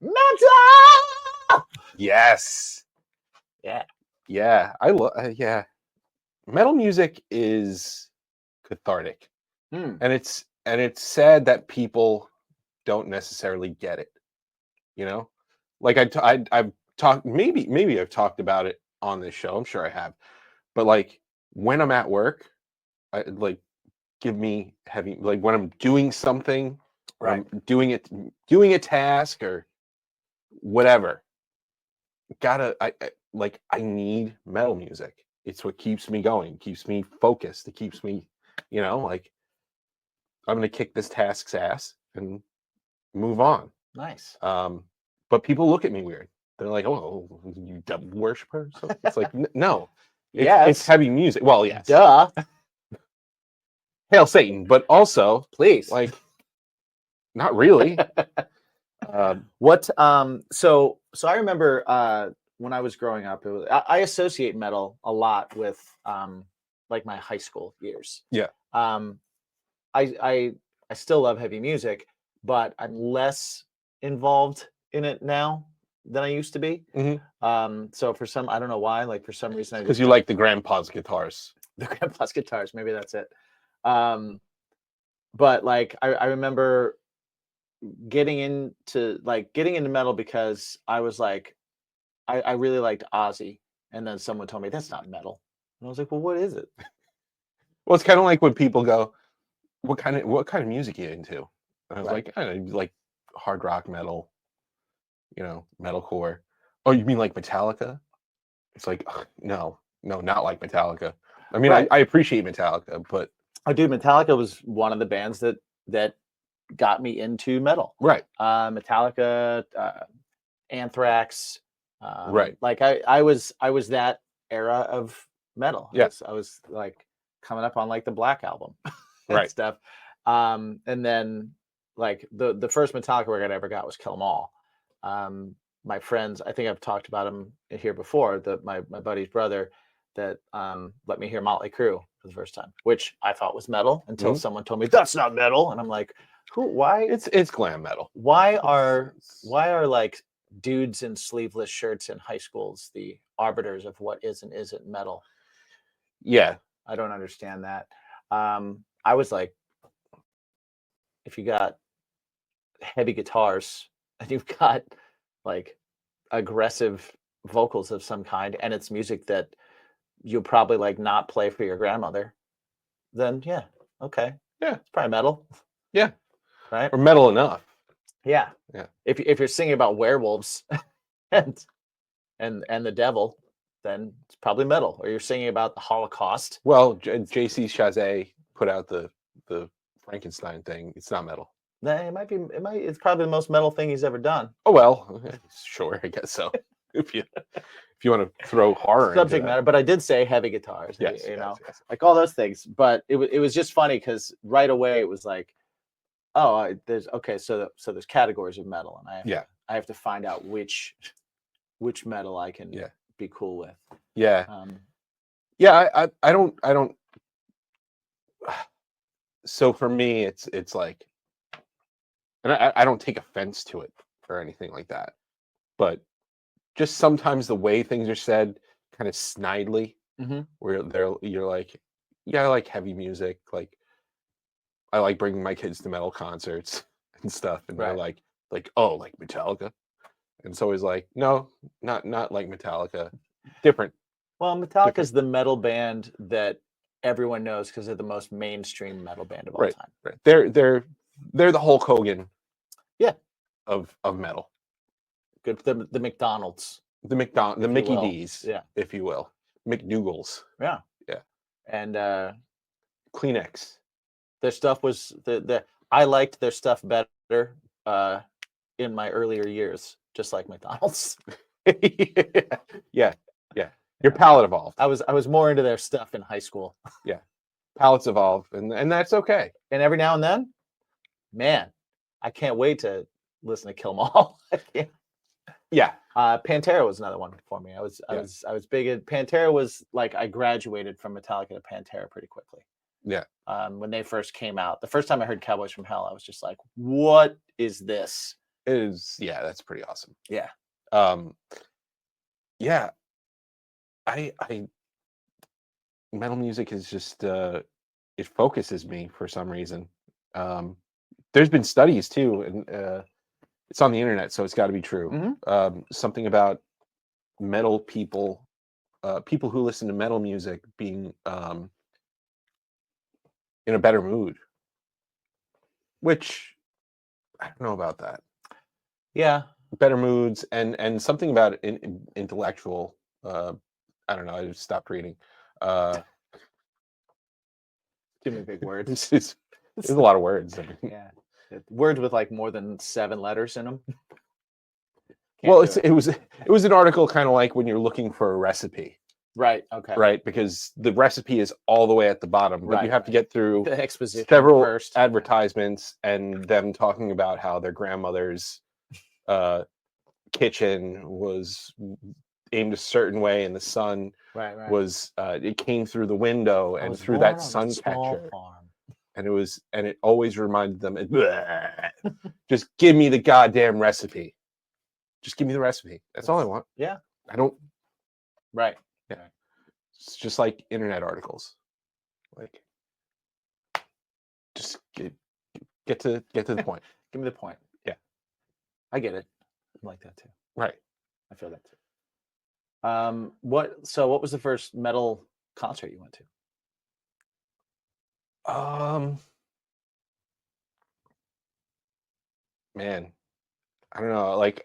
Metal. Yes. Yeah. Yeah. I love. Yeah. Metal music is cathartic, Hmm. and it's sad that people don't necessarily get it. You know, like I've talked, maybe I've talked about it on this show. I'm sure I have, but like when I'm at work, I like give me heavy, like when I'm doing something, when Right. I'm doing a task or whatever. I need metal music. It's what keeps me going, keeps me focused. It keeps me, like I'm gonna kick this task's ass and move on. Nice. But people look at me weird. They're like, "Oh, you devil worshiper." So it's like, no, it's Yes. heavy music. Well, yes, Duh. hail Satan, but also Please. like not really. What so I remember when I was growing up, I associate metal a lot with like my high school years. Yeah. Um I still love heavy music, but I'm less involved in it now than I used to be. Mhm. So for some, I don't know why, like for some reason I Because just you like the grandpa's guitars. the grandpa's guitars, maybe that's it. But like I remember getting into metal because I was like I really liked Ozzy, and then someone told me that's not metal, and I was like, well, what is it? Well, it's kind of like when people go, "What kind of music you into?" And I was Right. like, "I don't know, like hard rock, metal, metalcore." Oh, you mean like Metallica? It's like, ugh, no, no, not like Metallica. I mean, I, Right. I appreciate Metallica, but Oh, dude, Metallica was one of the bands that got me into metal. right, Metallica, Anthrax. right, Like I was that era of metal. I yeah, was I was like coming up on like the Black Album and right, stuff. And then like the first Metallica record I ever got was Kill 'Em All. My friends, I think I've talked about him here before. My buddy's brother that let me hear Motley Crue for the first time, which I thought was metal until mhm. someone told me that's not metal, and I'm like, who? Why? It's glam metal. Why It's, are it's why are like dudes in sleeveless shirts in high schools the arbiters of what is and isn't metal? yeah, I don't understand that. I was like, if you got heavy guitars and you've got like aggressive vocals of some kind, and it's music that you'll probably like not play for your grandmother, then yeah, okay, yeah, it's probably metal, yeah, right? or metal enough. Yeah. Yeah. If you're singing about werewolves and and the devil, then it's probably metal. Or you're singing about the Holocaust. Well, JC Chazé put out the Frankenstein thing. It's not metal. Then it's probably the most metal thing he's ever done. Oh well, sure, I guess so. If you want to throw horror into Subject that, matter, but I did say heavy guitars, yes, you yes, know, yes. like all those things. But it was just funny because right away it was like, oh, there's okay, so there's categories of metal, and Yeah, I have to find out which metal I can yeah, be cool with. yeah, Um, yeah. I don't. So for me, it's like, and I don't take offense to it or anything like that, but just sometimes the way things are said, kind of snidely, mhm, where you're like, yeah, I like heavy music, like I like bringing my kids to metal concerts and stuff, and they're right. like, oh, like Metallica, and so he's like, no, not like Metallica, different, Well, Metallica different, is the metal band that everyone knows because they're the most mainstream metal band of all right, time. right. They're the Hulk Hogan Yeah, of metal, good. The McDonald's, the if you Mickey will. D's, Yeah, if you will, McDougal's, yeah. yeah, And Kleenex, their stuff was the I liked their stuff better uh, in my earlier years, just like McDonald's. yeah, yeah. Your Yeah, palate evolved, I was more into their stuff in high school, yeah. Palates evolve, and that's okay. and every now and then, man, I can't wait to listen to Kill 'Em All. I can't. Yeah, Pantera was another one for me. I was I yeah, was I was big at Pantera. Was like I graduated from Metallica to Pantera pretty quickly. yeah. When they first came out, the first time I heard Cowboys from Hell, I was just like, "What is this?" Yeah, that's pretty awesome. Yeah. Yeah, I metal music is just it focuses me for some reason. There's been studies too, and it's on the internet, so it's got to be true. Something about metal people, people who listen to metal music being in a better mood, which I don't know about that. Yeah. Better moods and something about intellectual. I don't know. I just stopped reading. Too many big words. There's a lot of words. I mean, Yeah. Words with like more than 7 letters in them. well, it was an article kind of like when you're looking for a recipe, Right. Okay. right? Because the recipe is all the way at the bottom, but you Right, have to get through The exposition several first. advertisements and them talking about how their grandmother's kitchen was aimed a certain way, and the sun Right. was it came through the window I and was through born that on a sun small catcher, farm. and it always reminded them, just give me the goddamn recipe. Just give me the recipe. That's all I want. Yeah. I don't. Right. Yeah. Right. It's just like internet articles. Like, just get to the point. Give me the point. Yeah. I get it. I'm like that too. Right. I feel that too. What was the first metal concert you went to? Man, I don't know. Like,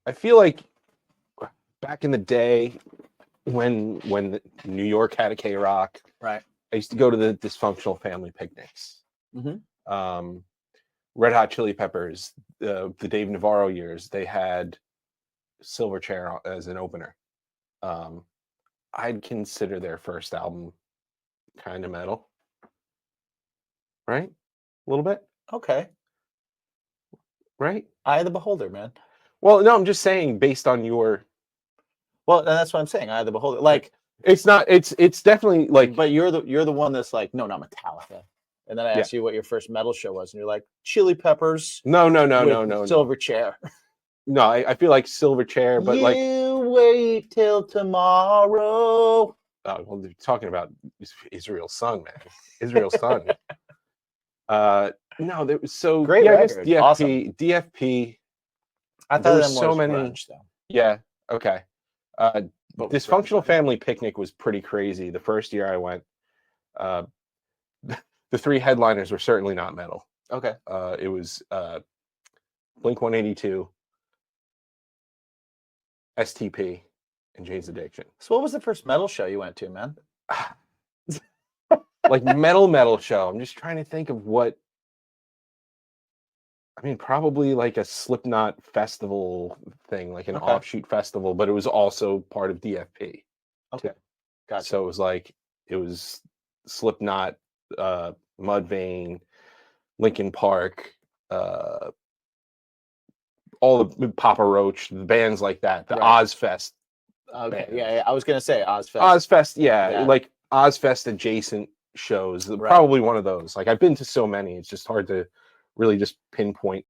I feel like back in the day when New York had a K Rock, Right. I used to go to the dysfunctional family picnics. Red Hot Chili Peppers, the Dave Navarro years, they had Silverchair as an opener. I'd consider their first album kind of metal, right? A little bit, Okay. right? Eye of the beholder, man. Well, no, I'm just saying based on your. Well, and that's what I'm saying. Eye of the beholder. Like, it's not. It's definitely like. but you're the one that's like, no, not Metallica. And then I asked you what your first metal show was, and you're like, Chili Peppers. No. Silverchair. No, I feel like Silverchair, but like. You wait till tomorrow. Well, they're talking about Israel's son, man. Israel's son. No, there was so Great yeah, I guess record. DFP. Awesome. DFP. I There thought were them so was many. grunge, though. Yeah. Okay. But Dysfunctional Family Picnic was pretty crazy. The first year I went, the 3 headliners were certainly not metal. Okay. It was Blink-182, STP, and Jane's Addiction. So what was the first metal show you went to, man? Like metal show. I'm just trying to think of what. I mean, probably like a Slipknot festival thing, like an offshoot festival, but it was also part of DFP. Okay. Gotcha. So it was Slipknot, Mudvayne, Linkin Park, all the Papa Roach, the bands like that, the Ozfest. Okay. bands. Yeah, I was gonna say Ozfest. Ozfest, yeah, like Ozfest adjacent shows. Probably one of those. Like I've been to so many, it's just hard to really just pinpoint